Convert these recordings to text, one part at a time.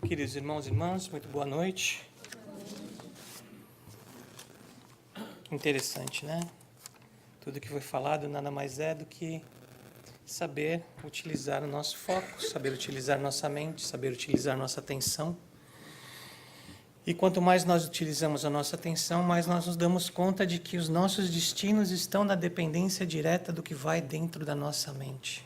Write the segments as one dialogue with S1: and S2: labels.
S1: Queridos irmãos e irmãs, muito boa noite. Interessante, né? Tudo que foi falado nada mais é do que saber utilizar o nosso foco, saber utilizar nossa mente, saber utilizar nossa atenção. E quanto mais nós utilizamos a nossa atenção, mais nós nos damos conta de que os nossos destinos estão na dependência direta do que vai dentro da nossa mente.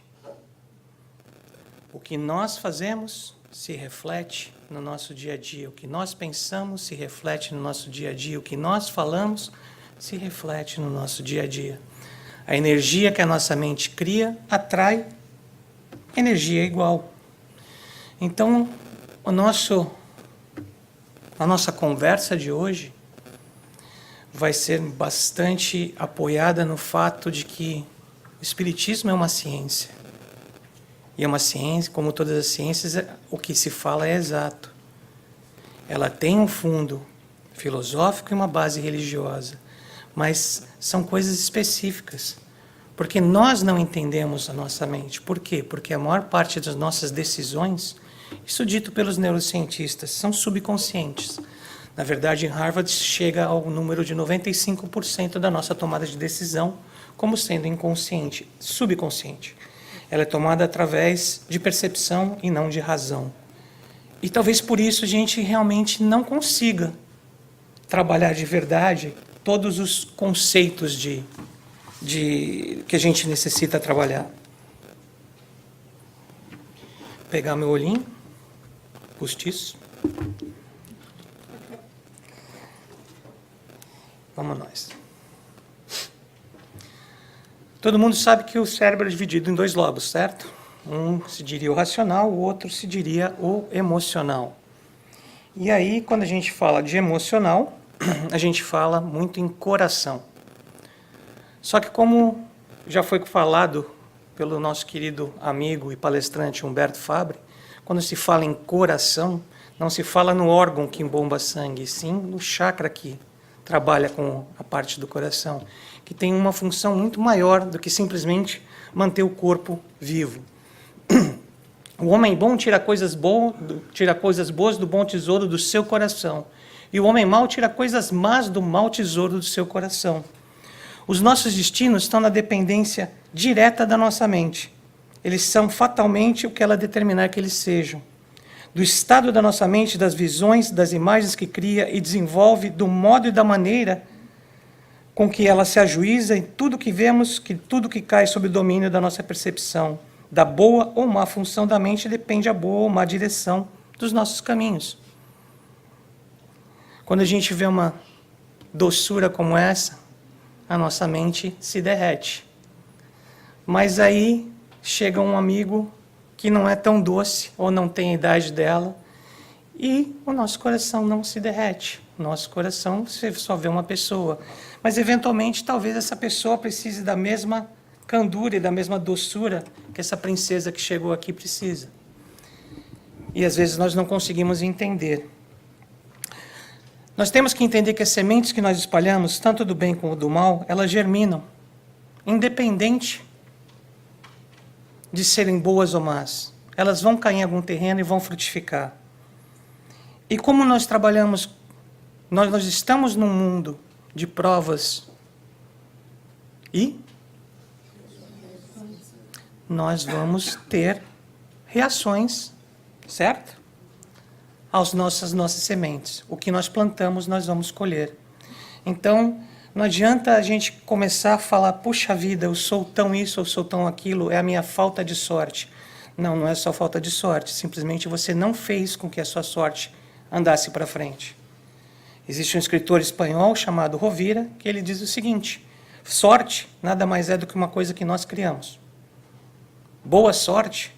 S1: O que nós fazemos se reflete no nosso dia a dia. O que nós pensamos se reflete no nosso dia a dia. O que nós falamos se reflete no nosso dia a dia. A energia que a nossa mente cria atrai energia igual. Então, a nossa conversa de hoje vai ser bastante apoiada no fato de que o Espiritismo é uma ciência. E é uma ciência, como todas as ciências, o que se fala é exato. Ela tem um fundo filosófico e uma base religiosa, mas são coisas específicas, porque nós não entendemos a nossa mente. Por quê? Porque a maior parte das nossas decisões, isso dito pelos neurocientistas, são subconscientes. Na verdade, em Harvard chega ao número de 95% da nossa tomada de decisão como sendo inconsciente, subconsciente. Ela é tomada através de percepção e não de razão. E talvez por isso a gente realmente não consiga trabalhar de verdade todos os conceitos que a gente necessita trabalhar. Vou pegar meu olhinho postiço. Vamos nós. Todo mundo sabe que o cérebro é dividido em dois lobos, certo? Um se diria o racional, o outro se diria o emocional. E aí, quando a gente fala de emocional, a gente fala muito em coração. Só que como já foi falado pelo nosso querido amigo e palestrante Humberto Fabre, quando se fala em coração, não se fala no órgão que embomba sangue, sim no chakra que trabalha com a parte do coração, que tem uma função muito maior do que simplesmente manter o corpo vivo. O homem bom tira coisas boas do bom tesouro do seu coração, e o homem mau tira coisas más do mau tesouro do seu coração. Os nossos destinos estão na dependência direta da nossa mente. Eles são fatalmente o que ela determinar que eles sejam. Do estado da nossa mente, das visões, das imagens que cria e desenvolve, do modo e da maneira com que ela se ajuiza em tudo que vemos, que tudo que cai sob o domínio da nossa percepção. Da boa ou má função da mente depende a boa ou má direção dos nossos caminhos. Quando a gente vê uma doçura como essa, a nossa mente se derrete. Mas aí chega um amigo que não é tão doce ou não tem a idade dela e o nosso coração não se derrete. Nosso coração, você só vê uma pessoa. Mas, eventualmente, talvez essa pessoa precise da mesma candura e da mesma doçura que essa princesa que chegou aqui precisa. E, às vezes, nós não conseguimos entender. Nós temos que entender que as sementes que nós espalhamos, tanto do bem como do mal, elas germinam, independente de serem boas ou más. Elas vão cair em algum terreno e vão frutificar. E como nós trabalhamos, nós estamos num mundo de provas e nós vamos ter reações, certo? Às nossas sementes. O que nós plantamos, nós vamos colher. Então, não adianta a gente começar a falar, puxa vida, eu sou tão isso, eu sou tão aquilo, é a minha falta de sorte. Não, não é só falta de sorte, simplesmente você não fez com que a sua sorte andasse para frente. Existe um escritor espanhol chamado Rovira, que ele diz o seguinte: sorte nada mais é do que uma coisa que nós criamos. Boa sorte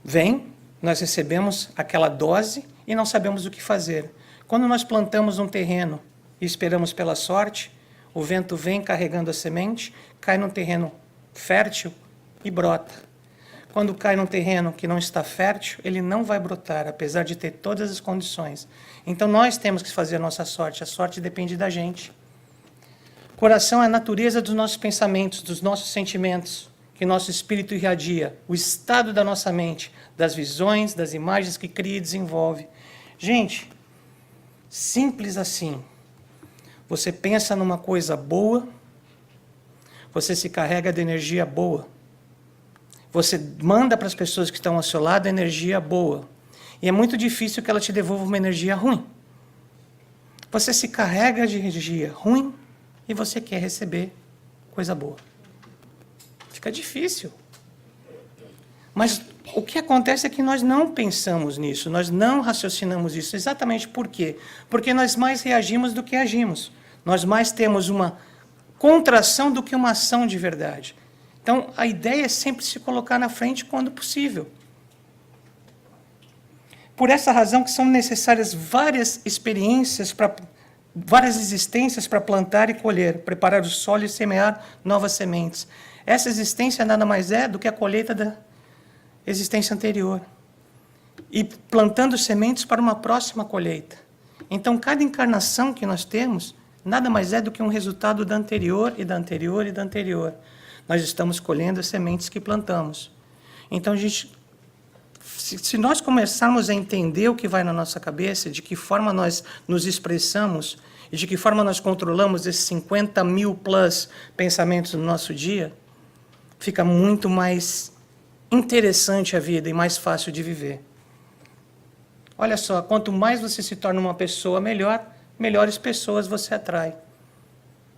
S1: vem, nós recebemos aquela dose e não sabemos o que fazer. Quando nós plantamos um terreno e esperamos pela sorte, o vento vem carregando a semente, cai num terreno fértil e brota. Quando cai num terreno que não está fértil, ele não vai brotar, apesar de ter todas as condições. Então nós temos que fazer a nossa sorte, a sorte depende da gente. Coração é a natureza dos nossos pensamentos, dos nossos sentimentos, que nosso espírito irradia, o estado da nossa mente, das visões, das imagens que cria e desenvolve. Gente, simples assim. Você pensa numa coisa boa, você se carrega de energia boa. Você manda para as pessoas que estão ao seu lado energia boa. E é muito difícil que ela te devolva uma energia ruim. Você se carrega de energia ruim e você quer receber coisa boa. Fica difícil. Mas o que acontece é que nós não pensamos nisso, nós não raciocinamos isso. Exatamente por quê? Porque nós mais reagimos do que agimos. Nós mais temos uma contração do que uma ação de verdade. Então, a ideia é sempre se colocar na frente quando possível. Por essa razão que são necessárias várias experiências, várias existências para plantar e colher, preparar o solo e semear novas sementes. Essa existência nada mais é do que a colheita da existência anterior. E plantando sementes para uma próxima colheita. Então, cada encarnação que nós temos, nada mais é do que um resultado da anterior, e da anterior, e da anterior. Nós estamos colhendo as sementes que plantamos. Então, se nós começarmos a entender o que vai na nossa cabeça, de que forma nós nos expressamos, e de que forma nós controlamos esses 50 mil plus pensamentos no nosso dia, fica muito mais interessante a vida e mais fácil de viver. Olha só, quanto mais você se torna uma pessoa melhor, melhores pessoas você atrai.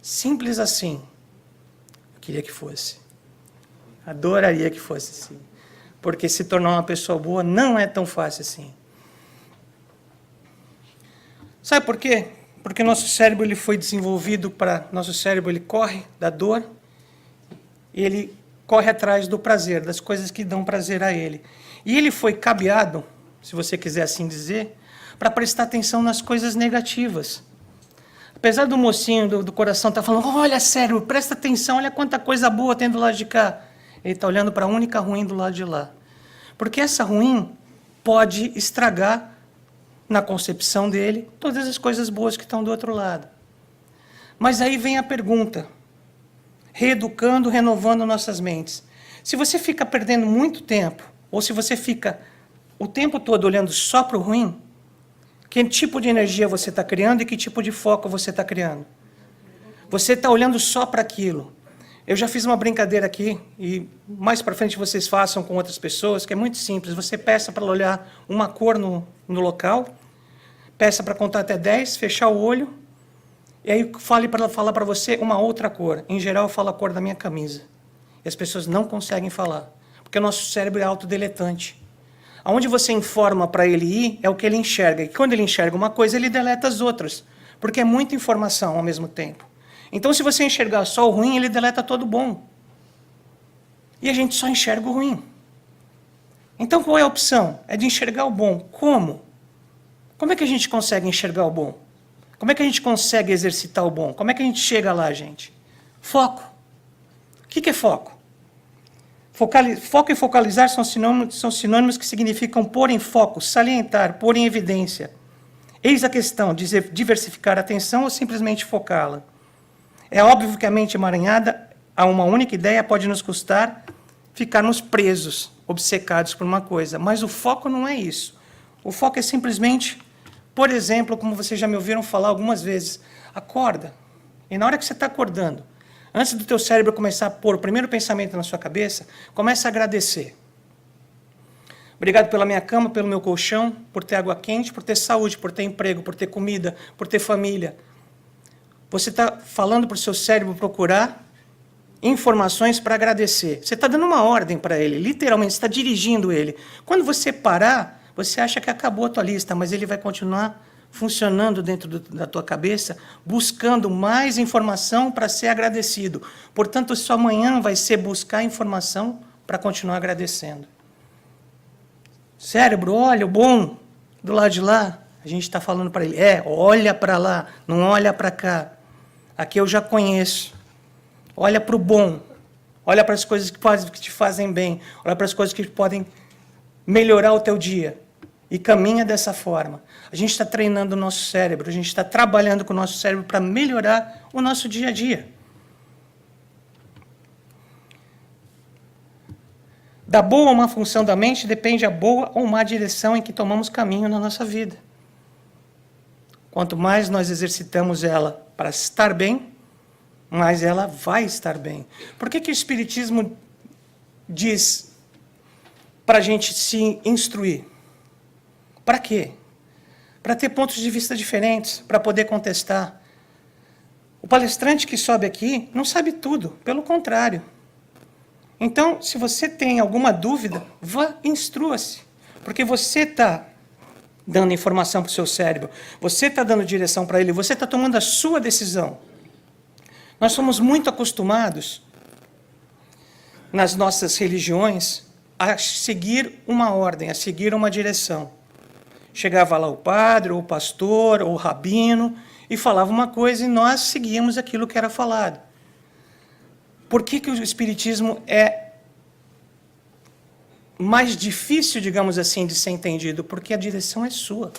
S1: Simples assim. Eu queria que fosse. Adoraria que fosse assim. Porque se tornar uma pessoa boa não é tão fácil assim. Sabe por quê? Porque nosso cérebro ele foi desenvolvido para... Nosso cérebro ele corre da dor e ele corre atrás do prazer, das coisas que dão prazer a ele. E ele foi cabeado, se você quiser assim dizer, para prestar atenção nas coisas negativas. Apesar do mocinho do coração estar falando, olha, cérebro, presta atenção, olha quanta coisa boa tem do lado de cá. Ele está olhando para a única ruim do lado de lá. Porque essa ruim pode estragar, na concepção dele, todas as coisas boas que estão do outro lado. Mas aí vem a pergunta, reeducando, renovando nossas mentes. Se você fica perdendo muito tempo, ou se você fica o tempo todo olhando só para o ruim, que tipo de energia você está criando e que tipo de foco você está criando? Você está olhando só para aquilo. Eu já fiz uma brincadeira aqui, e mais para frente vocês façam com outras pessoas, que é muito simples. Você peça para ela olhar uma cor no local, peça para contar até 10, fechar o olho, e aí fale para ela falar para você uma outra cor. Em geral, eu falo a cor da minha camisa. E as pessoas não conseguem falar, porque o nosso cérebro é autodeletante. Aonde você informa para ele ir, é o que ele enxerga. E quando ele enxerga uma coisa, ele deleta as outras, porque é muita informação ao mesmo tempo. Então, se você enxergar só o ruim, ele deleta todo o bom. E a gente só enxerga o ruim. Então, qual é a opção? É de enxergar o bom. Como? Como é que a gente consegue enxergar o bom? Como é que a gente consegue exercitar o bom? Como é que a gente chega lá, gente? Foco. O que é foco? Foco e focalizar são sinônimos que significam pôr em foco, salientar, pôr em evidência. Eis a questão, diversificar a atenção ou simplesmente focá-la. É óbvio que a mente emaranhada a uma única ideia pode nos custar ficarmos presos, obcecados por uma coisa. Mas o foco não é isso. O foco é simplesmente, por exemplo, como vocês já me ouviram falar algumas vezes, acorda. E na hora que você está acordando, antes do teu cérebro começar a pôr o primeiro pensamento na sua cabeça, começa a agradecer. Obrigado pela minha cama, pelo meu colchão, por ter água quente, por ter saúde, por ter emprego, por ter comida, por ter família. Você está falando para o seu cérebro procurar informações para agradecer. Você está dando uma ordem para ele, literalmente, você está dirigindo ele. Quando você parar, você acha que acabou a tua lista, mas ele vai continuar funcionando dentro da tua cabeça, buscando mais informação para ser agradecido. Portanto, sua manhã vai ser buscar informação para continuar agradecendo. Cérebro, olha o bom do lado de lá. A gente está falando para ele, olha para lá, não olha para cá. Aqui eu já conheço. Olha para o bom. Olha para as coisas que te fazem bem. Olha para as coisas que podem melhorar o teu dia. E caminha dessa forma. A gente está treinando o nosso cérebro, a gente está trabalhando com o nosso cérebro para melhorar o nosso dia a dia. Da boa ou má função da mente depende a boa ou má direção em que tomamos caminho na nossa vida. Quanto mais nós exercitamos ela para estar bem, mais ela vai estar bem. Por que o Espiritismo diz para a gente se instruir? Para quê? Para ter pontos de vista diferentes, para poder contestar. O palestrante que sobe aqui não sabe tudo, pelo contrário. Então, se você tem alguma dúvida, vá, instrua-se. Porque você está dando informação para o seu cérebro, você está dando direção para ele, você está tomando a sua decisão. Nós somos muito acostumados, nas nossas religiões, a seguir uma ordem, a seguir uma direção. Chegava lá o padre, ou o pastor, ou o rabino, e falava uma coisa e nós seguíamos aquilo que era falado. Por que o Espiritismo é mais difícil, digamos assim, de ser entendido? Porque a direção é sua,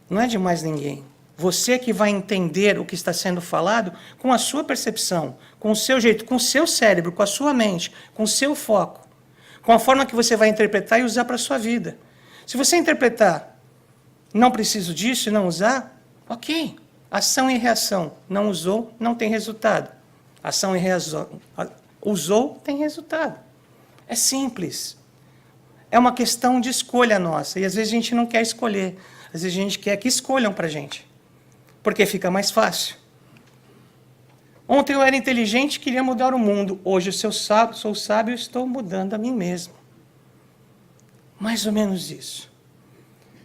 S1: não é de mais ninguém. Você que vai entender o que está sendo falado com a sua percepção, com o seu jeito, com o seu cérebro, com a sua mente, com o seu foco, com a forma que você vai interpretar e usar para a sua vida. Se você interpretar, não preciso disso e não usar, ok. Ação e reação. Não usou, não tem resultado. Ação e reação. Usou, tem resultado. É simples. É uma questão de escolha nossa. E às vezes a gente não quer escolher. Às vezes a gente quer que escolham para a gente. Porque fica mais fácil. Ontem eu era inteligente e queria mudar o mundo. Hoje eu sou sábio e estou mudando a mim mesmo. Mais ou menos isso.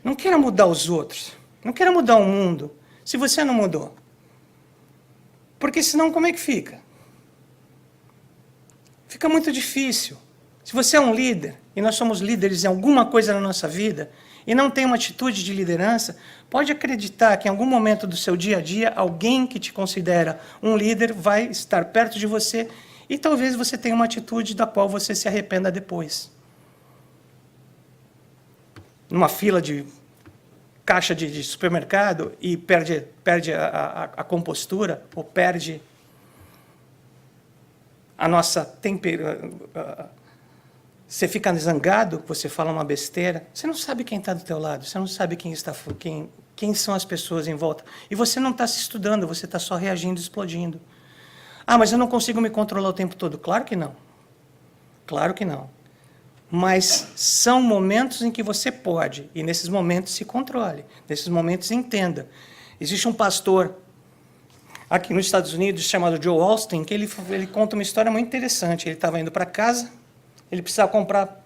S1: Não queira mudar os outros. Não queira mudar o mundo. Se você não mudou. Porque senão como é que fica? Fica muito difícil. Se você é um líder, e nós somos líderes em alguma coisa na nossa vida, e não tem uma atitude de liderança, pode acreditar que em algum momento do seu dia a dia, alguém que te considera um líder vai estar perto de você, e talvez você tenha uma atitude da qual você se arrependa depois. Numa fila de caixa de supermercado e perde a compostura, ou perde a nossa temperatura. Você fica zangado, você fala uma besteira, você não sabe quem está do teu lado, você não sabe quem são as pessoas em volta. E você não está se estudando, você está só reagindo, explodindo. Ah, mas eu não consigo me controlar o tempo todo. Claro que não. Claro que não. Mas são momentos em que você pode, e nesses momentos se controle, nesses momentos entenda. Existe um pastor aqui nos Estados Unidos chamado Joe Austin, que ele conta uma história muito interessante. Ele estava indo para casa, ele precisava comprar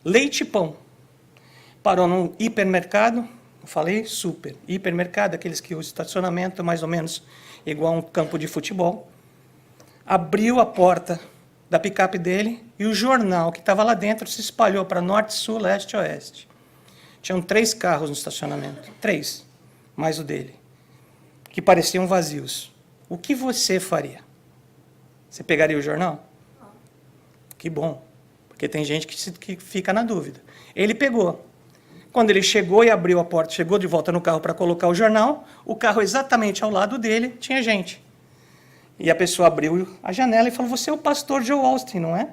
S1: leite e pão. Parou num hipermercado, eu falei super, hipermercado, aqueles que o estacionamento é mais ou menos igual a um campo de futebol. Abriu a porta da picape dele, e o jornal que estava lá dentro se espalhou para norte, sul, leste e oeste. Tinham 3 carros no estacionamento, 3, mais o dele, que pareciam vazios. O que você faria? Você pegaria o jornal? Que bom, porque tem gente que fica na dúvida. Ele pegou. Quando ele chegou e abriu a porta, chegou de volta no carro para colocar o jornal, o carro exatamente ao lado dele tinha gente. E a pessoa abriu a janela e falou, você é o pastor Joe Austin, não é?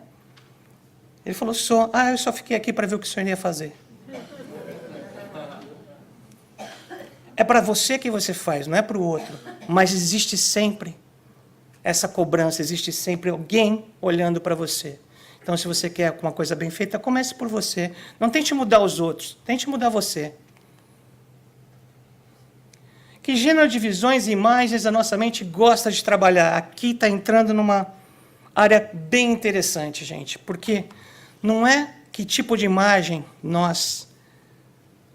S1: Ele falou, sou. Ah, eu só fiquei aqui para ver o que o senhor ia fazer. É para você que você faz, não é para o outro. Mas existe sempre essa cobrança, existe sempre alguém olhando para você. Então, se você quer uma coisa bem feita, comece por você. Não tente mudar os outros, tente mudar você. Que gênero de visões e imagens a nossa mente gosta de trabalhar? Aqui está entrando numa área bem interessante, gente, porque não é que tipo de imagem nós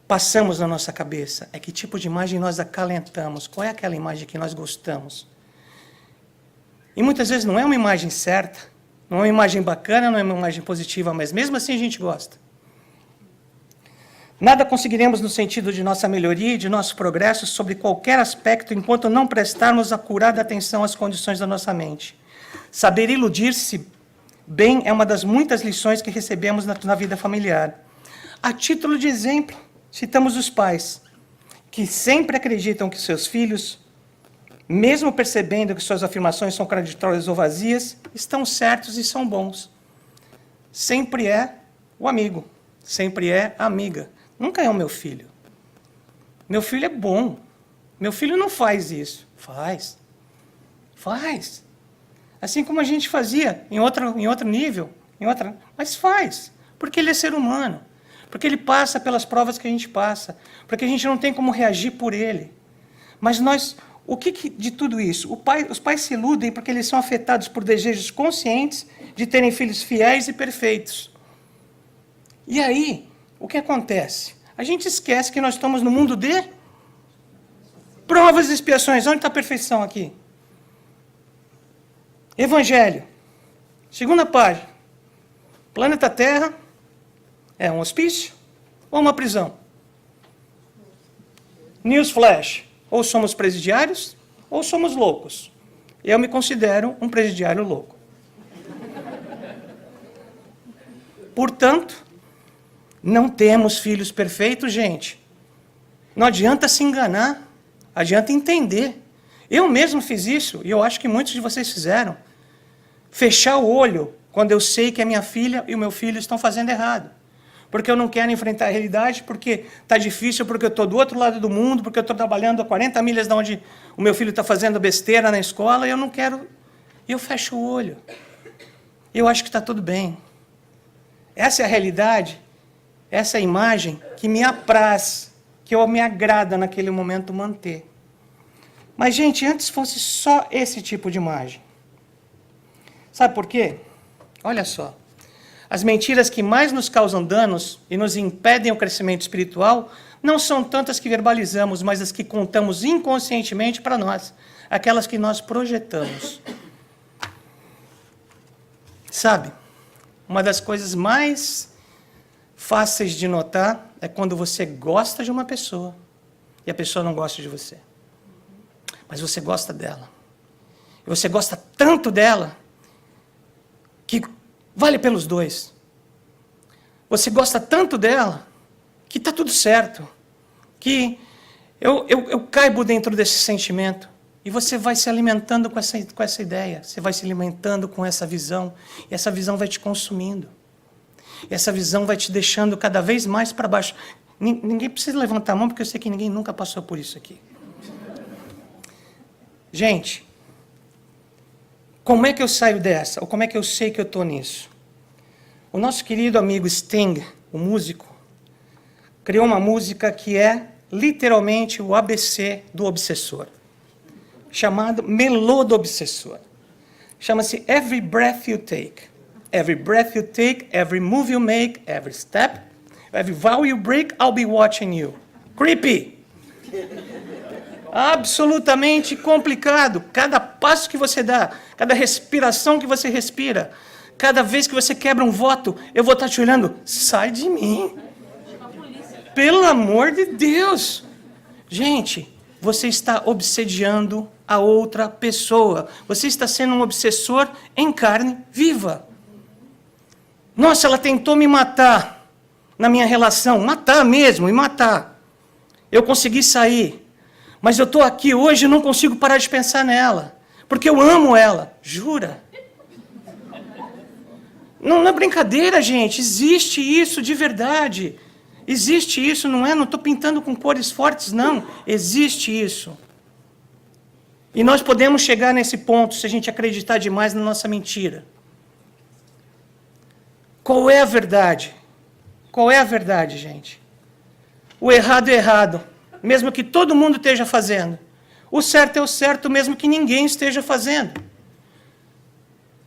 S1: passamos na nossa cabeça, é que tipo de imagem nós acalentamos. Qual é aquela imagem que nós gostamos? E muitas vezes não é uma imagem certa, não é uma imagem bacana, não é uma imagem positiva, mas mesmo assim a gente gosta. Nada conseguiremos no sentido de nossa melhoria e de nosso progresso sobre qualquer aspecto enquanto não prestarmos acurada atenção às condições da nossa mente. Saber iludir-se bem é uma das muitas lições que recebemos na vida familiar. A título de exemplo, citamos os pais, que sempre acreditam que seus filhos, mesmo percebendo que suas afirmações são contraditórias ou vazias, estão certos e são bons. sempre é o amigo, sempre é a amiga. Nunca é o meu filho. Meu filho é bom. Meu filho não faz isso. Faz. Faz. Assim como a gente fazia em outro nível, mas faz. Porque ele é ser humano. Porque ele passa pelas provas que a gente passa. Porque a gente não tem como reagir por ele. Mas nós, o que de tudo isso? Os pais se iludem porque eles são afetados por desejos conscientes de terem filhos fiéis e perfeitos. E aí, o que acontece? A gente esquece que nós estamos no mundo de provas e expiações. Onde está a perfeição aqui? Evangelho. Segunda página. Planeta Terra é um hospício ou uma prisão? Newsflash. Ou somos presidiários ou somos loucos. Eu me considero um presidiário louco. Portanto, não temos filhos perfeitos, gente. Não adianta se enganar, adianta entender. Eu mesmo fiz isso, e eu acho que muitos de vocês fizeram. Fechar o olho quando eu sei que a minha filha e o meu filho estão fazendo errado. Porque eu não quero enfrentar a realidade, porque está difícil, porque eu estou do outro lado do mundo, porque eu estou trabalhando a 40 milhas de onde o meu filho está fazendo besteira na escola, e eu não quero... Eu fecho o olho. Eu acho que está tudo bem. Essa é a realidade, essa é a imagem que me apraz, que me agrada naquele momento manter. Mas, gente, antes fosse só esse tipo de imagem. Sabe por quê? Olha só. As mentiras que mais nos causam danos e nos impedem o crescimento espiritual não são tantas que verbalizamos, mas as que contamos inconscientemente para nós, aquelas que nós projetamos. Sabe, uma das coisas mais fáceis de notar é quando você gosta de uma pessoa e a pessoa não gosta de você. Mas você gosta dela. E você gosta tanto dela que vale pelos dois. Você gosta tanto dela que está tudo certo. Que eu caibo dentro desse sentimento. E você vai se alimentando com essa ideia. Você vai se alimentando com essa visão. E essa visão vai te consumindo. E essa visão vai te deixando cada vez mais para baixo. Ninguém precisa levantar a mão, porque eu sei que ninguém nunca passou por isso aqui. Gente, como é que eu saio dessa? Ou como é que eu sei que eu estou nisso? O nosso querido amigo Sting, o músico, criou uma música que é literalmente o ABC do obsessor, chamado Melô do Obsessor. Chama-se Every Breath You Take. Every breath you take, every move you make, every step, every vow you break, I'll be watching you. Creepy! Absolutamente complicado. Cada passo que você dá, cada respiração que você respira, cada vez que você quebra um voto, eu vou estar te olhando. Sai de mim. Pelo amor de Deus. Gente, você está obsediando a outra pessoa. Você está sendo um obsessor em carne viva. Nossa, ela tentou me matar na minha relação. Matar mesmo, e matar. Eu consegui sair. Mas eu estou aqui hoje e não consigo parar de pensar nela. Porque eu amo ela. Jura? Não é brincadeira, gente. Existe isso de verdade. Existe isso, não é? Não estou pintando com cores fortes, não. Existe isso. E nós podemos chegar nesse ponto se a gente acreditar demais na nossa mentira. Qual é a verdade? Qual é a verdade, gente? O errado é errado, mesmo que todo mundo esteja fazendo. O certo é o certo, mesmo que ninguém esteja fazendo.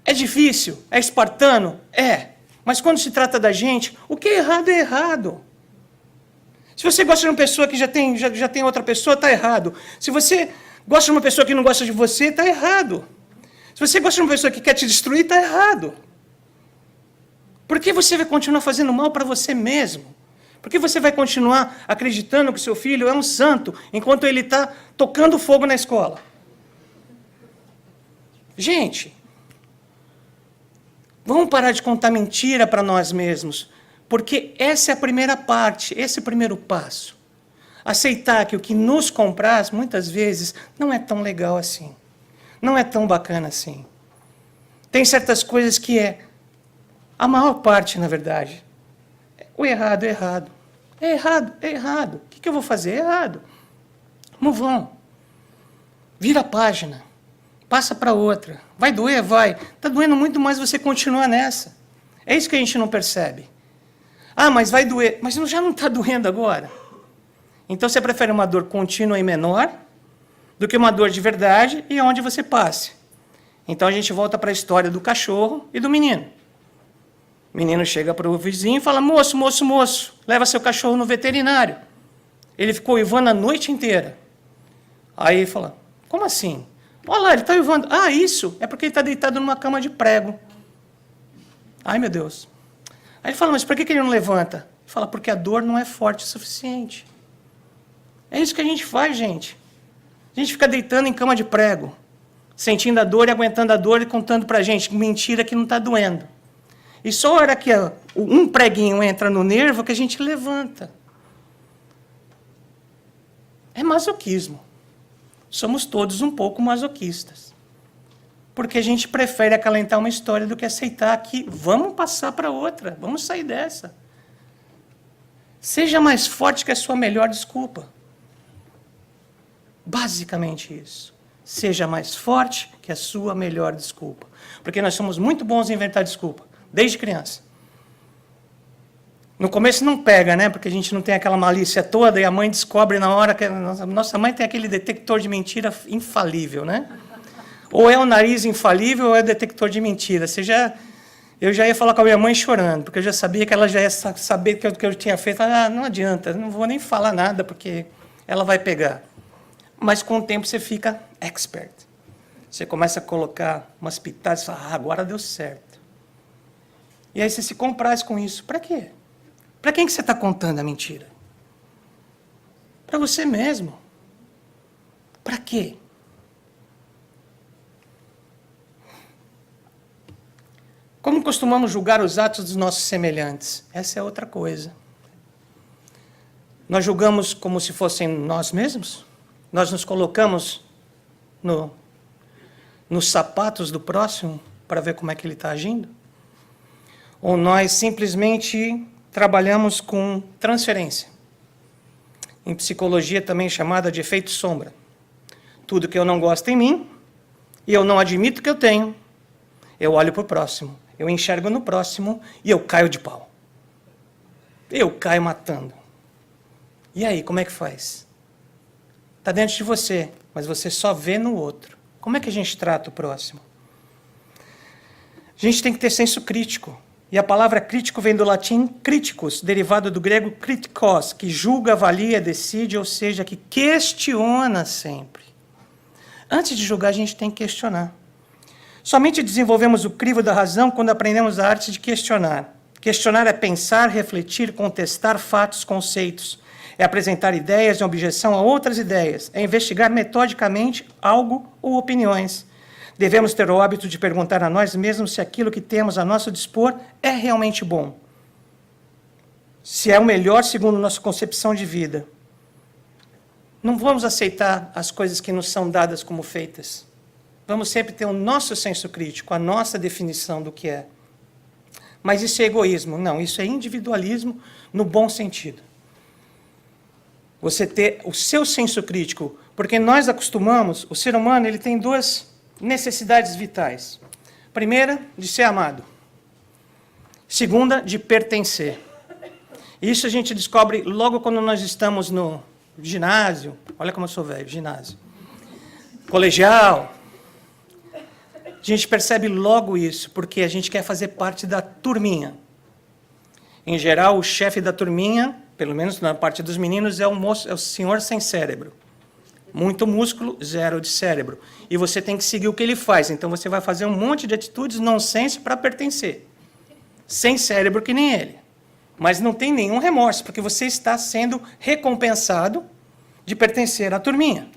S1: É difícil? É espartano? É. Mas quando se trata da gente, o que é errado. Se você gosta de uma pessoa que já tem outra pessoa, está errado. Se você gosta de uma pessoa que não gosta de você, está errado. Se você gosta de uma pessoa que quer te destruir, está errado. Por que você vai continuar fazendo mal para você mesmo? Por que você vai continuar acreditando que seu filho é um santo, enquanto ele está tocando fogo na escola? Gente, vamos parar de contar mentira para nós mesmos, porque essa é a primeira parte, esse é o primeiro passo. Aceitar que o que nos compraz, muitas vezes, não é tão legal assim. Não é tão bacana assim. Tem certas coisas que A maior parte, na verdade, o errado é errado. É errado, é errado. O que eu vou fazer? É errado. Move on. Vira a página. Passa para outra. Vai doer? Vai. Está doendo muito mais, você continua nessa. É isso que a gente não percebe. Ah, mas vai doer. Mas já não está doendo agora. Então, você prefere uma dor contínua e menor do que uma dor de verdade e onde você passe. Então, a gente volta para a história do cachorro e do menino. O menino chega para o vizinho e fala, moço, moço, moço, leva seu cachorro no veterinário. Ele ficou uivando a noite inteira. Aí ele fala, como assim? Olha lá, ele está uivando. Ah, isso? É porque ele está deitado numa cama de prego. Ai, meu Deus. Aí ele fala, mas por que ele não levanta? Ele fala, porque a dor não é forte o suficiente. É isso que a gente faz, gente. A gente fica deitando em cama de prego, sentindo a dor e aguentando a dor e contando para a gente mentira que não está doendo. E só a hora que um preguinho entra no nervo que a gente levanta. É masoquismo. Somos todos um pouco masoquistas. Porque a gente prefere acalentar uma história do que aceitar que vamos passar para outra, vamos sair dessa. Seja mais forte que a sua melhor desculpa. Basicamente isso. Seja mais forte que a sua melhor desculpa. Porque nós somos muito bons em inventar desculpa, desde criança. No começo não pega, né? Porque a gente não tem aquela malícia toda e a mãe descobre na hora que... Nossa mãe tem aquele detector de mentira infalível, né? Ou é o nariz infalível ou é o detector de mentira. Eu já ia falar com a minha mãe chorando, porque eu já sabia que ela já ia saber que eu tinha feito. Ah, não adianta, não vou nem falar nada, porque ela vai pegar. Mas com o tempo você fica expert. Você começa a colocar umas pitadas e fala, ah, agora deu certo. E aí você se compraz com isso. Para quê? Para quem que você está contando a mentira? Para você mesmo. Para quê? Como costumamos julgar os atos dos nossos semelhantes? Essa é outra coisa. Nós julgamos como se fossem nós mesmos? Nós nos colocamos nos sapatos do próximo para ver como é que ele está agindo? Ou nós simplesmente trabalhamos com transferência? Em psicologia também chamada de efeito sombra. Tudo que eu não gosto em mim, e eu não admito que eu tenho, eu olho para o próximo, eu enxergo no próximo e eu caio de pau. Eu caio matando. E aí, como é que faz? Está dentro de você, mas você só vê no outro. Como é que a gente trata o próximo? A gente tem que ter senso crítico. E a palavra crítico vem do latim criticus, derivado do grego kritikos, que julga, avalia, decide, ou seja, que questiona sempre. Antes de julgar, a gente tem que questionar. Somente desenvolvemos o crivo da razão quando aprendemos a arte de questionar. Questionar é pensar, refletir, contestar fatos, conceitos. É apresentar ideias em objeção a outras ideias. É investigar metodicamente algo ou opiniões. Devemos ter o hábito de perguntar a nós mesmos se aquilo que temos a nosso dispor é realmente bom. Se é o melhor segundo nossa concepção de vida. Não vamos aceitar as coisas que nos são dadas como feitas. Vamos sempre ter o nosso senso crítico, a nossa definição do que é. Mas isso é egoísmo. Não, isso é individualismo no bom sentido. Você ter o seu senso crítico, porque nós acostumamos, o ser humano ele tem duas necessidades vitais. Primeira, de ser amado. Segunda, de pertencer. Isso a gente descobre logo quando nós estamos no ginásio. Olha como eu sou velho, ginásio. Colegial. A gente percebe logo isso, porque a gente quer fazer parte da turminha. Em geral, o chefe da turminha, pelo menos na parte dos meninos, é o senhor sem cérebro. Muito músculo, zero de cérebro. E você tem que seguir o que ele faz. Então, você vai fazer um monte de atitudes nonsense para pertencer. Sem cérebro que nem ele. Mas não tem nenhum remorso, porque você está sendo recompensado de pertencer à turminha.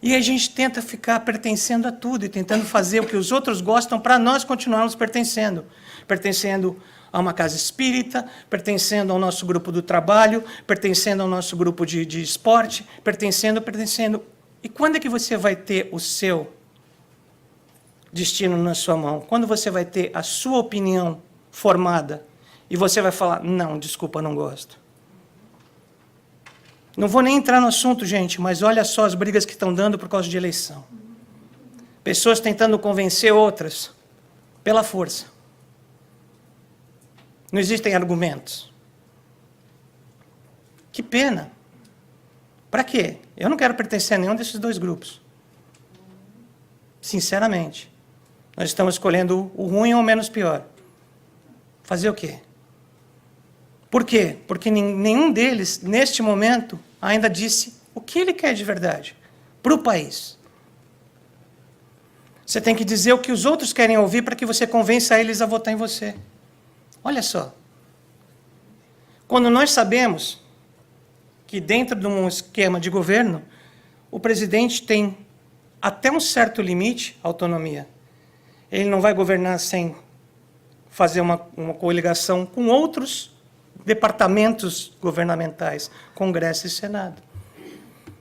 S1: E a gente tenta ficar pertencendo a tudo e tentando fazer o que os outros gostam para nós continuarmos pertencendo. Pertencendo a uma casa espírita, pertencendo ao nosso grupo do trabalho, pertencendo ao nosso grupo de esporte, pertencendo. E quando é que você vai ter o seu destino na sua mão? Quando você vai ter a sua opinião formada e você vai falar, não, desculpa, não gosto. Não vou nem entrar no assunto, gente, mas olha só as brigas que estão dando por causa de eleição. Pessoas tentando convencer outras pela força. Não existem argumentos. Que pena. Para quê? Eu não quero pertencer a nenhum desses dois grupos. Sinceramente. Nós estamos escolhendo o ruim ou o menos pior. Fazer o quê? Por quê? Porque nenhum deles, neste momento, ainda disse o que ele quer de verdade para o país. Você tem que dizer o que os outros querem ouvir para que você convença eles a votar em você. Olha só. Quando nós sabemos que dentro de um esquema de governo, o presidente tem até um certo limite autonomia. Ele não vai governar sem fazer uma coligação com outros departamentos governamentais, Congresso e Senado.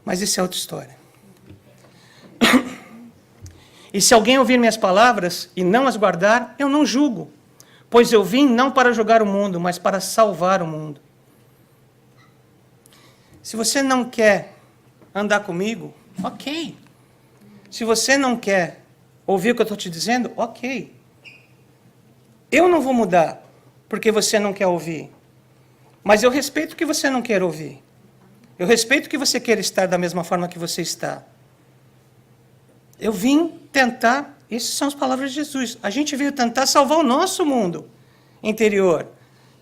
S1: Mas isso é outra história. E se alguém ouvir minhas palavras e não as guardar, eu não julgo, pois eu vim não para julgar o mundo, mas para salvar o mundo. Se você não quer andar comigo, ok. Se você não quer ouvir o que eu estou te dizendo, ok. Eu não vou mudar porque você não quer ouvir. Mas eu respeito que você não quer ouvir. Eu respeito que você queira estar da mesma forma que você está. Eu vim tentar, essas são as palavras de Jesus, a gente veio tentar salvar o nosso mundo interior.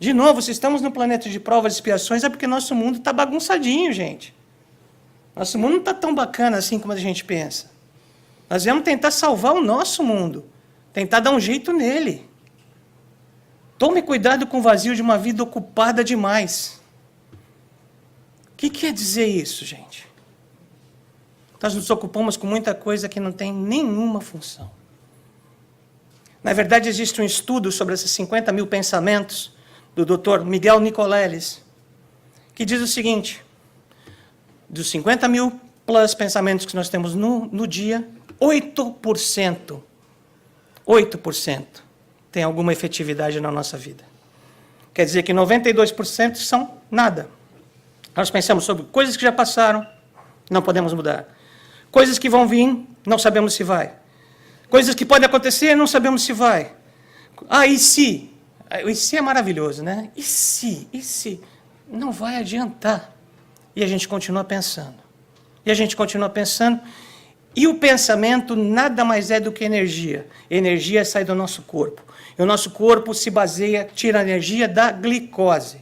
S1: De novo, se estamos no planeta de provas e expiações, é porque nosso mundo está bagunçadinho, gente. Nosso mundo não está tão bacana assim como a gente pensa. Nós viemos tentar salvar o nosso mundo, tentar dar um jeito nele. Tome cuidado com o vazio de uma vida ocupada demais. O que quer dizer isso, gente? Nós nos ocupamos com muita coisa que não tem nenhuma função. Na verdade, existe um estudo sobre esses 50 mil pensamentos do Dr. Miguel Nicoleles, que diz o seguinte, dos 50 mil plus pensamentos que nós temos no dia, 8% tem alguma efetividade na nossa vida. Quer dizer que 92% são nada. Nós pensamos sobre coisas que já passaram, não podemos mudar. Coisas que vão vir, não sabemos se vai. Coisas que podem acontecer, não sabemos se vai. Ah, e se? O e se é maravilhoso, né? E se? E se? Não vai adiantar. E a gente continua pensando. E a gente continua pensando. E o pensamento nada mais é do que energia. Energia sai do nosso corpo. E o nosso corpo se baseia, tira a energia da glicose.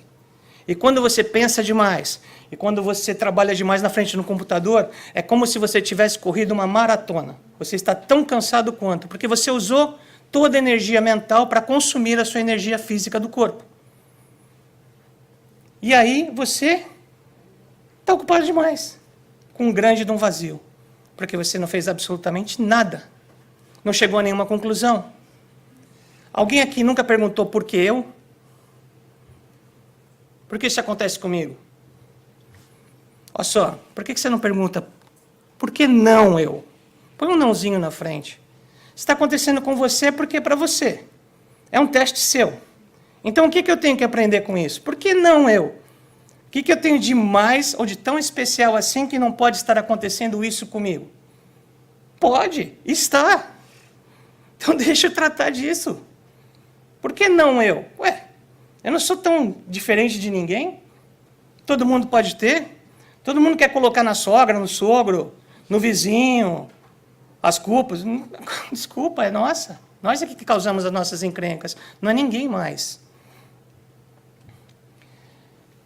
S1: E quando você pensa demais, e quando você trabalha demais na frente do computador, é como se você tivesse corrido uma maratona. Você está tão cansado quanto, porque você usou toda a energia mental para consumir a sua energia física do corpo. E aí você está ocupado demais, com um grande de um vazio, porque você não fez absolutamente nada. Não chegou a nenhuma conclusão. Alguém aqui nunca perguntou por que eu? Por que isso acontece comigo? Olha só, por que você não pergunta por que não eu? Põe um nãozinho na frente. Se está acontecendo com você, é porque é para você. É um teste seu. Então, o que eu tenho que aprender com isso? Por que não eu? O que eu tenho de mais ou de tão especial assim que não pode estar acontecendo isso comigo? Pode, está. Então, deixa eu tratar disso. Por que não eu? Ué, eu não sou tão diferente de ninguém. Todo mundo pode ter. Todo mundo quer colocar na sogra, no sogro, no vizinho, as culpas. Desculpa, é nossa. Nós é que causamos as nossas encrencas, não é ninguém mais.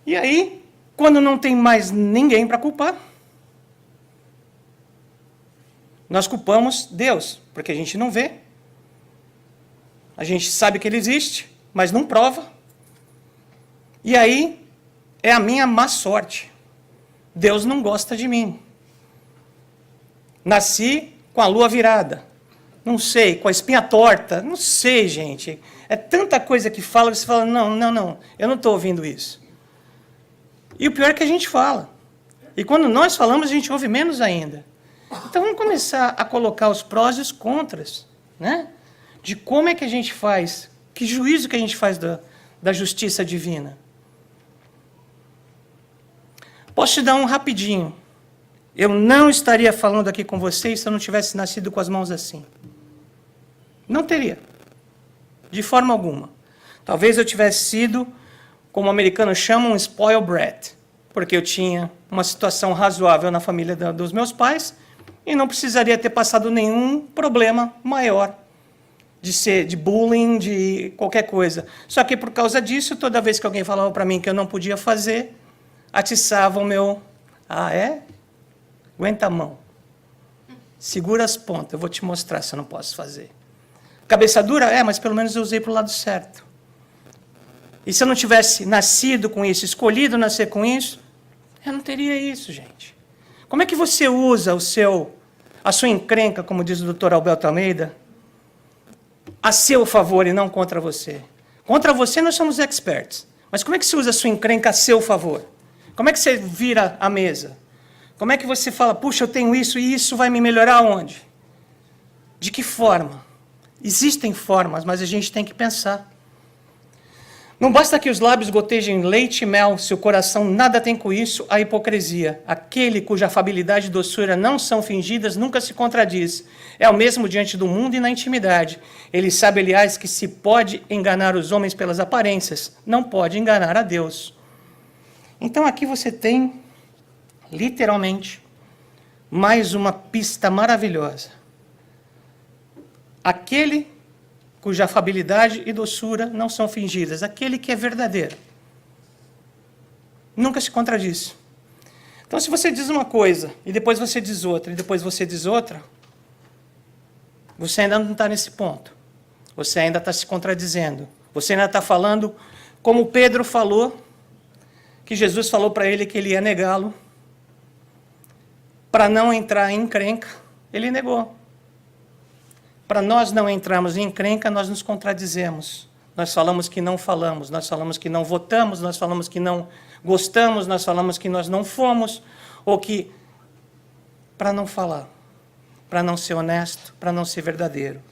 S1: E aí, quando não tem mais ninguém para culpar, nós culpamos Deus, porque a gente não vê. A gente sabe que ele existe, mas não prova. E aí, é a minha má sorte. Deus não gosta de mim. Nasci com a lua virada. Não sei, com a espinha torta. Não sei, gente. É tanta coisa que fala, que você fala, não, eu não estou ouvindo isso. E o pior é que a gente fala. E quando nós falamos, a gente ouve menos ainda. Então vamos começar a colocar os prós e os contras. né? De como é que a gente faz, que juízo que a gente faz da justiça divina. Posso te dar um rapidinho. Eu não estaria falando aqui com vocês se eu não tivesse nascido com as mãos assim. Não teria. De forma alguma. Talvez eu tivesse sido, como o americano chama, um spoiled brat. Porque eu tinha uma situação razoável na família dos meus pais e não precisaria ter passado nenhum problema maior de bullying, de qualquer coisa. Só que por causa disso, toda vez que alguém falava para mim que eu não podia fazer, atiçava o meu... Ah, é? Aguenta a mão. Segura as pontas, eu vou te mostrar se eu não posso fazer. Cabeça dura? É, mas pelo menos eu usei para o lado certo. E se eu não tivesse nascido com isso, escolhido nascer com isso, eu não teria isso, gente. Como é que você usa a sua encrenca, como diz o Dr. Alberto Almeida, a seu favor e não contra você? Contra você nós somos experts. Mas como é que você usa a sua encrenca a seu favor? Como é que você vira a mesa? Como é que você fala, puxa, eu tenho isso e isso vai me melhorar onde? De que forma? Existem formas, mas a gente tem que pensar. Não basta que os lábios gotejem leite e mel, se o coração nada tem com isso, a hipocrisia. Aquele cuja afabilidade e doçura não são fingidas nunca se contradiz. É o mesmo diante do mundo e na intimidade. Ele sabe, aliás, que se pode enganar os homens pelas aparências, não pode enganar a Deus. Então aqui você tem, literalmente, mais uma pista maravilhosa. Aquele cuja afabilidade e doçura não são fingidas, aquele que é verdadeiro. Nunca se contradiz. Então, se você diz uma coisa, e depois você diz outra, e depois você diz outra, você ainda não está nesse ponto. Você ainda está se contradizendo. Você ainda está falando, como Pedro falou, que Jesus falou para ele que ele ia negá-lo, para não entrar em encrenca, ele negou. Para nós não entrarmos em encrenca, nós nos contradizemos. Nós falamos que não falamos, nós falamos que não votamos, nós falamos que não gostamos, nós falamos que nós não fomos, ou que... para não falar, para não ser honesto, para não ser verdadeiro.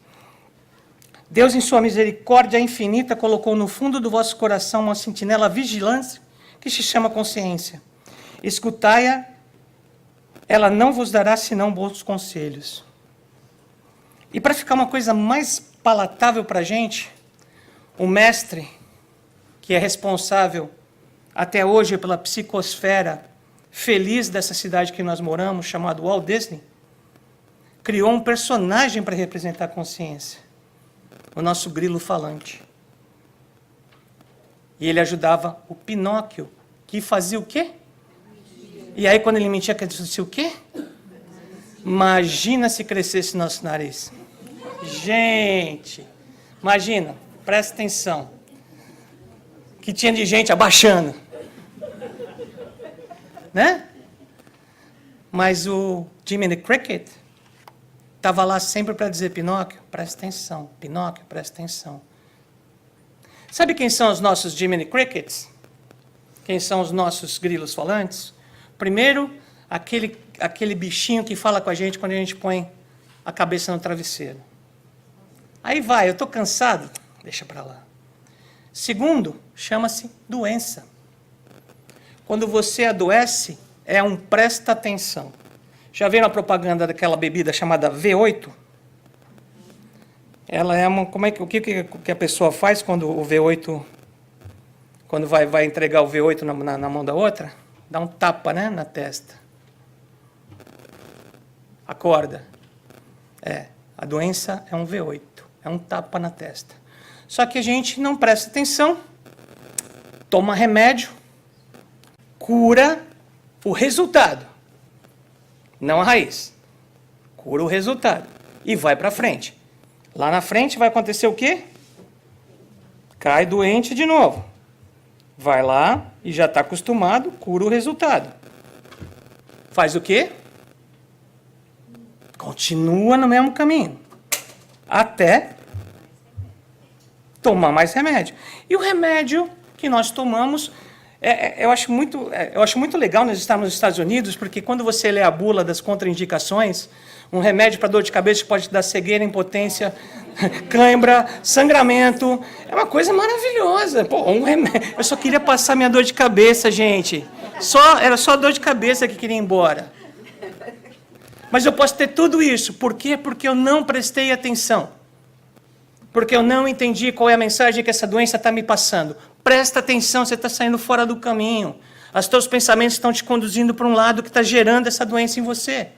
S1: Deus, em sua misericórdia infinita, colocou no fundo do vosso coração uma sentinela vigilante que se chama consciência. Escutai-a, ela não vos dará senão bons conselhos. E para ficar uma coisa mais palatável para a gente, o mestre, que é responsável até hoje pela psicosfera feliz dessa cidade que nós moramos, chamado Walt Disney, criou um personagem para representar a consciência, o nosso grilo falante. E ele ajudava o Pinóquio, que fazia o quê? E aí, quando ele mentia, que ele dizia o quê? Imagina se crescesse nosso nariz. Gente, imagina, presta atenção, que tinha de gente abaixando, né? Mas o Jiminy Cricket estava lá sempre para dizer, Pinóquio, presta atenção, Pinóquio, presta atenção. Sabe quem são os nossos Jiminy Crickets? Quem são os nossos grilos falantes? Primeiro, aquele bichinho que fala com a gente quando a gente põe a cabeça no travesseiro. Aí vai, eu estou cansado, deixa para lá. Segundo, chama-se doença. Quando você adoece, é um presta atenção. Já viram a propaganda daquela bebida chamada V8? Ela é uma... o que a pessoa faz quando o V8... Quando vai entregar o V8 na mão da outra? Dá um tapa, né, na testa. Acorda. A doença é um V8. É um tapa na testa. Só que a gente não presta atenção, toma remédio, cura o resultado, não a raiz. Cura o resultado e vai para frente. Lá na frente vai acontecer o quê? Cai doente de novo. Vai lá e já está acostumado, cura o resultado. Faz o quê? Continua no mesmo caminho. Até tomar mais remédio. E o remédio que nós tomamos, eu acho muito legal nós estarmos nos Estados Unidos, porque quando você lê a bula das contraindicações, um remédio para dor de cabeça pode te dar cegueira, impotência, cãibra, sangramento. É uma coisa maravilhosa. Pô, eu só queria passar minha dor de cabeça, gente. Era só dor de cabeça que queria ir embora. Mas eu posso ter tudo isso. Por quê? Porque eu não prestei atenção. Porque eu não entendi qual é a mensagem que essa doença está me passando. Presta atenção, você está saindo fora do caminho. Os teus pensamentos estão te conduzindo para um lado que está gerando essa doença em você.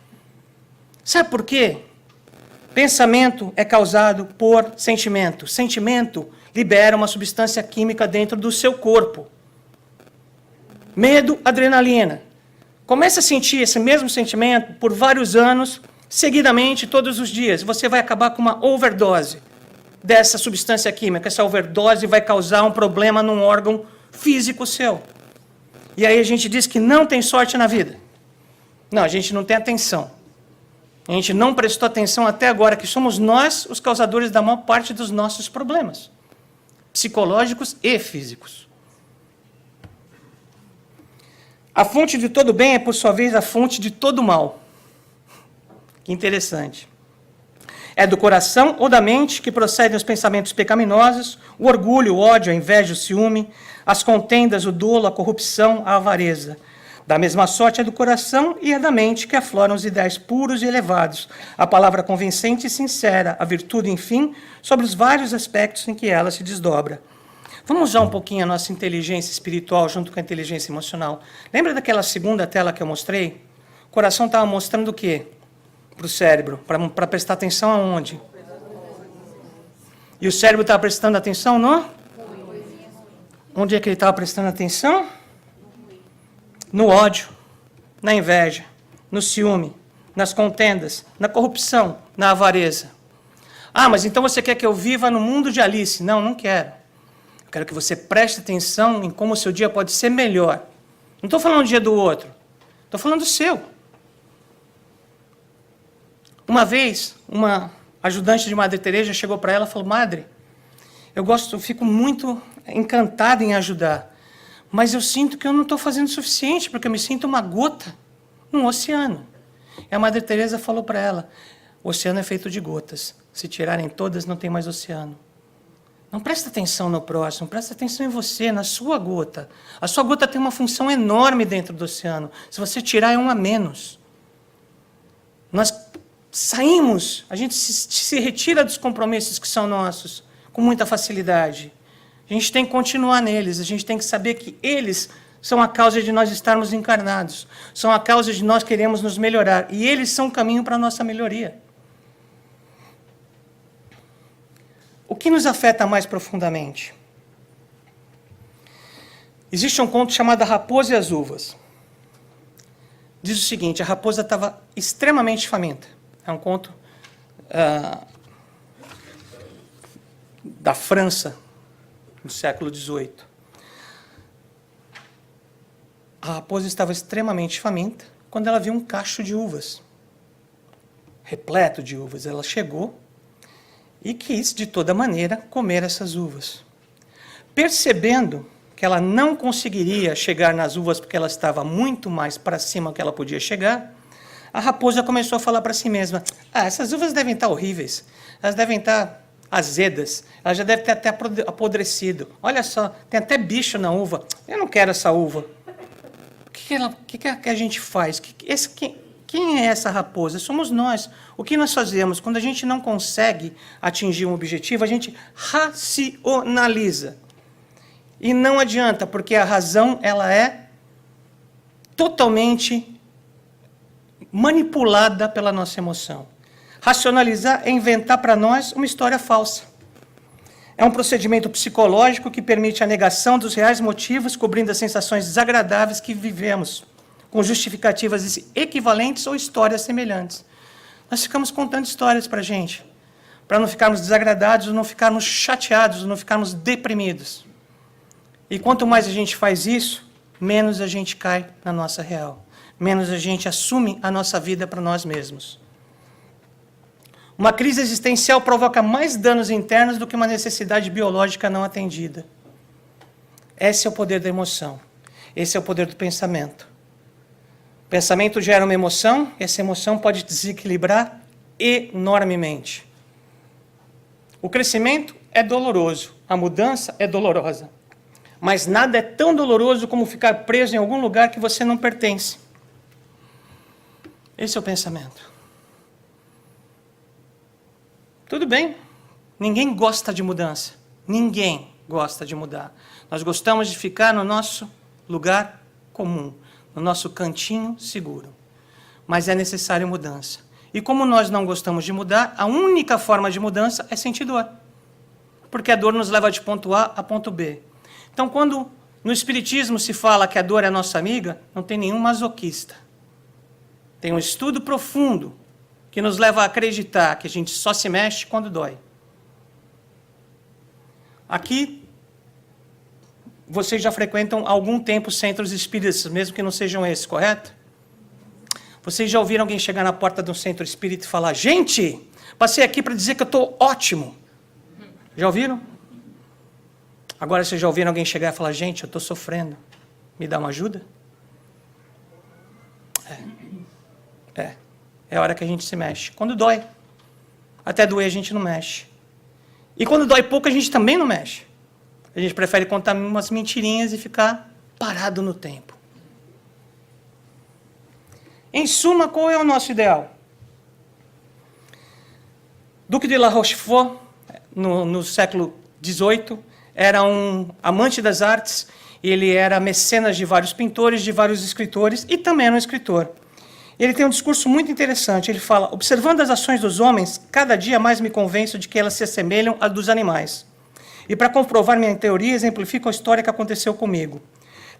S1: Sabe por quê? Pensamento é causado por sentimento. Sentimento libera uma substância química dentro do seu corpo. Medo, adrenalina. Comece a sentir esse mesmo sentimento por vários anos, seguidamente, todos os dias. Você vai acabar com uma overdose dessa substância química. Essa overdose vai causar um problema num órgão físico seu. E aí a gente diz que não tem sorte na vida. Não, a gente não tem atenção. A gente não prestou atenção até agora, que somos nós os causadores da maior parte dos nossos problemas, psicológicos e físicos. A fonte de todo bem é, por sua vez, a fonte de todo mal. Que interessante. É do coração ou da mente que procedem os pensamentos pecaminosos, o orgulho, o ódio, a inveja, o ciúme, as contendas, o dolo, a corrupção, a avareza. Da mesma sorte é do coração e é da mente que afloram os ideais puros e elevados, a palavra convincente e sincera, a virtude, enfim, sobre os vários aspectos em que ela se desdobra. Vamos usar um pouquinho a nossa inteligência espiritual junto com a inteligência emocional. Lembra daquela segunda tela que eu mostrei? O coração estava mostrando o quê? Para o cérebro, para prestar atenção aonde? E o cérebro estava prestando atenção no? Onde é que ele estava prestando atenção? No ódio, na inveja, no ciúme, nas contendas, na corrupção, na avareza. Ah, mas então você quer que eu viva no mundo de Alice? Não, não quero. Eu quero que você preste atenção em como o seu dia pode ser melhor. Não estou falando do dia do outro, estou falando do seu. Uma vez, uma ajudante de Madre Teresa chegou para ela e falou: Madre, eu fico muito encantada em ajudar, mas eu sinto que eu não estou fazendo o suficiente, porque eu me sinto uma gota num oceano. E a Madre Teresa falou para ela: o oceano é feito de gotas. Se tirarem todas, não tem mais oceano. Não presta atenção no próximo, presta atenção em você, na sua gota. A sua gota tem uma função enorme dentro do oceano. Se você tirar, é um a menos. Nós saímos, a gente se retira dos compromissos que são nossos com muita facilidade. A gente tem que continuar neles, a gente tem que saber que eles são a causa de nós estarmos encarnados, são a causa de nós queremos nos melhorar, e eles são o caminho para a nossa melhoria. O que nos afeta mais profundamente? Existe um conto chamado A Raposa e as Uvas. Diz o seguinte: a raposa estava extremamente faminta. É um conto da França, no século XVIII. A raposa estava extremamente faminta quando ela viu um cacho de uvas, repleto de uvas. Ela chegou e quis, de toda maneira, comer essas uvas. Percebendo que ela não conseguiria chegar nas uvas porque ela estava muito mais para cima que ela podia chegar, a raposa começou a falar para si mesma: essas uvas devem estar horríveis, elas devem estar azedas, elas já devem ter até apodrecido. Olha só, tem até bicho na uva, eu não quero essa uva. O que a gente faz? Quem é essa raposa? Somos nós. O que nós fazemos? Quando a gente não consegue atingir um objetivo, a gente racionaliza. E não adianta, porque a razão ela é totalmente manipulada pela nossa emoção. Racionalizar é inventar para nós uma história falsa. É um procedimento psicológico que permite a negação dos reais motivos, cobrindo as sensações desagradáveis que vivemos, com justificativas equivalentes ou histórias semelhantes. Nós ficamos contando histórias para a gente, para não ficarmos desagradados, ou não ficarmos chateados, ou não ficarmos deprimidos. E quanto mais a gente faz isso, menos a gente cai na nossa real, menos a gente assume a nossa vida para nós mesmos. Uma crise existencial provoca mais danos internos do que uma necessidade biológica não atendida. Esse é o poder da emoção. Esse é o poder do pensamento. O pensamento gera uma emoção, e essa emoção pode desequilibrar enormemente. O crescimento é doloroso, a mudança é dolorosa. Mas nada é tão doloroso como ficar preso em algum lugar que você não pertence. Esse é o pensamento. Tudo bem, ninguém gosta de mudança. Ninguém gosta de mudar. Nós gostamos de ficar no nosso lugar comum, no nosso cantinho seguro. Mas é necessário mudança. E como nós não gostamos de mudar, a única forma de mudança é sentir dor. Porque a dor nos leva de ponto A a ponto B. Então, quando no Espiritismo se fala que a dor é nossa amiga, não tem nenhum masoquista. Tem um estudo profundo que nos leva a acreditar que a gente só se mexe quando dói. Aqui, vocês já frequentam há algum tempo centros espíritas, mesmo que não sejam esses, correto? Vocês já ouviram alguém chegar na porta de um centro espírita e falar: gente, passei aqui para dizer que eu estou ótimo. Já ouviram? Agora vocês já ouviram alguém chegar e falar: gente, eu estou sofrendo, me dá uma ajuda? É a hora que a gente se mexe. Quando dói. Até doer a gente não mexe. E quando dói pouco a gente também não mexe. A gente prefere contar umas mentirinhas e ficar parado no tempo. Em suma, qual é o nosso ideal? Duque de La Rochefort, no século XVIII, era um amante das artes, ele era mecenas de vários pintores, de vários escritores, e também era um escritor. Ele tem um discurso muito interessante, ele fala: observando as ações dos homens, cada dia mais me convenço de que elas se assemelham às dos animais. E para comprovar minha teoria, exemplifico a história que aconteceu comigo.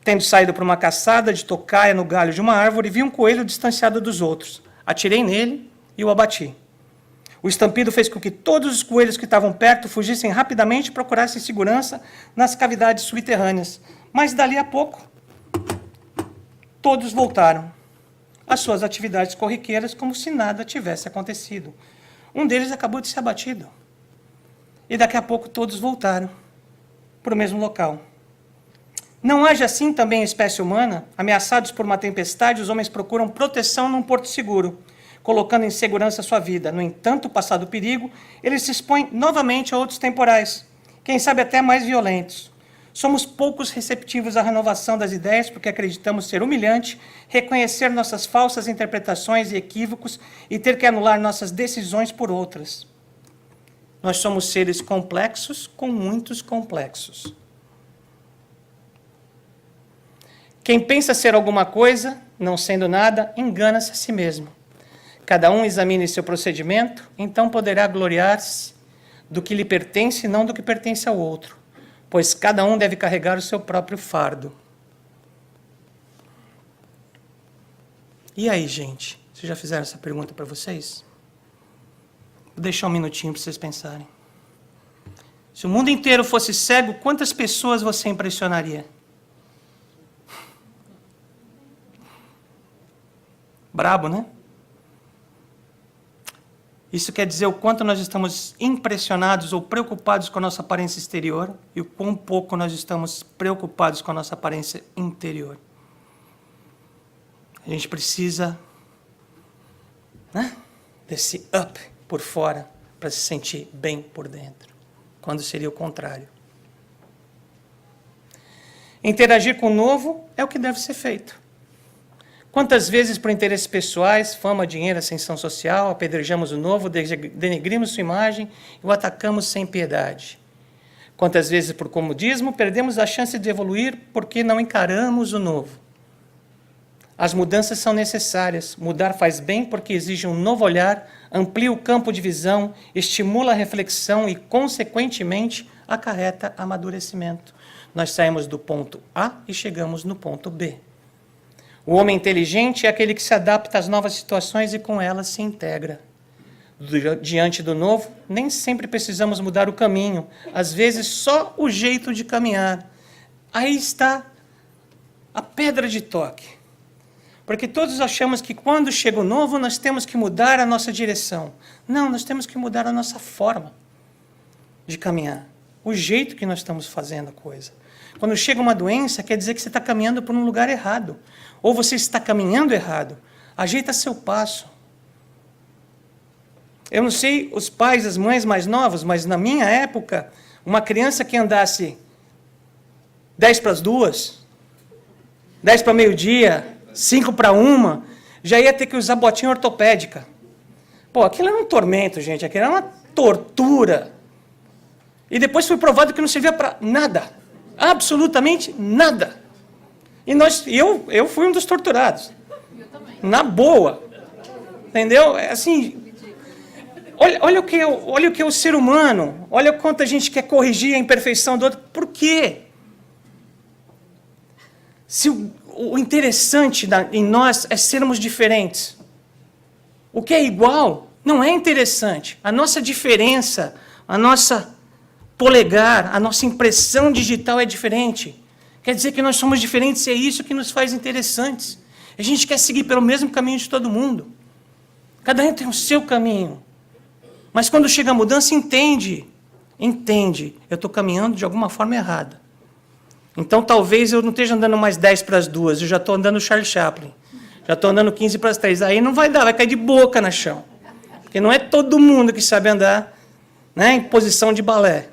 S1: Tendo saído para uma caçada de tocaia no galho de uma árvore, vi um coelho distanciado dos outros. Atirei nele e o abati. O estampido fez com que todos os coelhos que estavam perto fugissem rapidamente e procurassem segurança nas cavidades subterrâneas. Mas dali a pouco, todos voltaram às suas atividades corriqueiras como se nada tivesse acontecido. Um deles acabou de ser abatido. E daqui a pouco todos voltaram para o mesmo local. Não age assim também a espécie humana? Ameaçados por uma tempestade, os homens procuram proteção num porto seguro, colocando em segurança a sua vida. No entanto, passado o perigo, eles se expõem novamente a outros temporais, quem sabe até mais violentos. Somos poucos receptivos à renovação das ideias porque acreditamos ser humilhante reconhecer nossas falsas interpretações e equívocos e ter que anular nossas decisões por outras. Nós somos seres complexos com muitos complexos. Quem pensa ser alguma coisa, não sendo nada, engana-se a si mesmo. Cada um examine seu procedimento, então poderá gloriar-se do que lhe pertence e não do que pertence ao outro, pois cada um deve carregar o seu próprio fardo. E aí, gente? Vocês já fizeram essa pergunta para vocês? Vou deixar um minutinho para vocês pensarem. Se o mundo inteiro fosse cego, quantas pessoas você impressionaria? Brabo, né? Isso quer dizer o quanto nós estamos impressionados ou preocupados com a nossa aparência exterior e o quão pouco nós estamos preocupados com a nossa aparência interior. A gente precisa, né, desse up por fora para se sentir bem por dentro, quando seria o contrário. Interagir com o novo é o que deve ser feito. Quantas vezes, por interesses pessoais, fama, dinheiro, ascensão social, apedrejamos o novo, denegrimos sua imagem e o atacamos sem piedade? Quantas vezes, por comodismo, perdemos a chance de evoluir porque não encaramos o novo? As mudanças são necessárias. Mudar faz bem porque exige um novo olhar, amplia o campo de visão, estimula a reflexão e, consequentemente, acarreta amadurecimento. Nós saímos do ponto A e chegamos no ponto B. O homem inteligente é aquele que se adapta às novas situações e com elas se integra. Diante do novo, nem sempre precisamos mudar o caminho, às vezes só o jeito de caminhar. Aí está a pedra de toque. Porque todos achamos que quando chega o novo, nós temos que mudar a nossa direção. Não, nós temos que mudar a nossa forma de caminhar, o jeito que nós estamos fazendo a coisa. Quando chega uma doença, quer dizer que você está caminhando por um lugar errado. Ou você está caminhando errado. Ajeita seu passo. Eu não sei os pais, as mães mais novos, mas na minha época, uma criança que andasse 10 para as 2, 10 para meio-dia, 5 para 1, já ia ter que usar botinha ortopédica. Pô, aquilo era um tormento, gente, aquilo era uma tortura. E depois foi provado que não servia para nada, absolutamente nada. E eu fui um dos torturados. Na boa. Entendeu? Assim, olha o que é o ser humano, olha o quanto a gente quer corrigir a imperfeição do outro. Por quê? Se o interessante em nós é sermos diferentes. O que é igual não é interessante. A nossa diferença, a nossa polegar, a nossa impressão digital é diferente. Quer dizer que nós somos diferentes e é isso que nos faz interessantes. A gente quer seguir pelo mesmo caminho de todo mundo. Cada um tem o seu caminho. Mas quando chega a mudança, entende, eu estou caminhando de alguma forma errada. Então, talvez eu não esteja andando mais 10 para as 2, eu já estou andando Charlie Chaplin. Já estou andando 15 para as 3. Aí não vai dar, vai cair de boca no chão. Porque não é todo mundo que sabe andar, né, em posição de balé.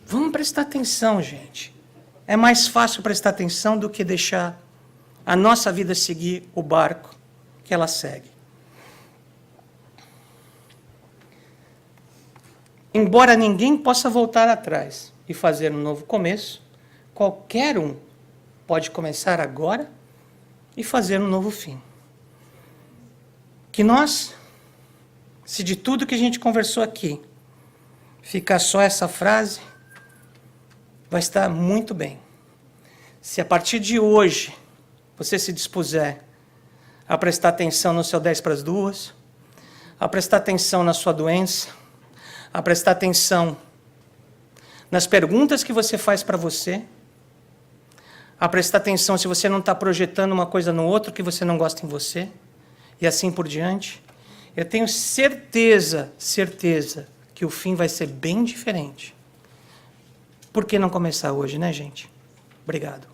S1: Vamos prestar atenção, gente. É mais fácil prestar atenção do que deixar a nossa vida seguir o barco que ela segue. Embora ninguém possa voltar atrás e fazer um novo começo, qualquer um pode começar agora e fazer um novo fim. Que nós, se de tudo que a gente conversou aqui, ficar só essa frase, vai estar muito bem. Se a partir de hoje você se dispuser a prestar atenção no seu 10 para as 2, a prestar atenção na sua doença, a prestar atenção nas perguntas que você faz para você, a prestar atenção se você não está projetando uma coisa no outro que você não gosta em você, e assim por diante, eu tenho certeza que o fim vai ser bem diferente. Por que não começar hoje, né, gente? Obrigado.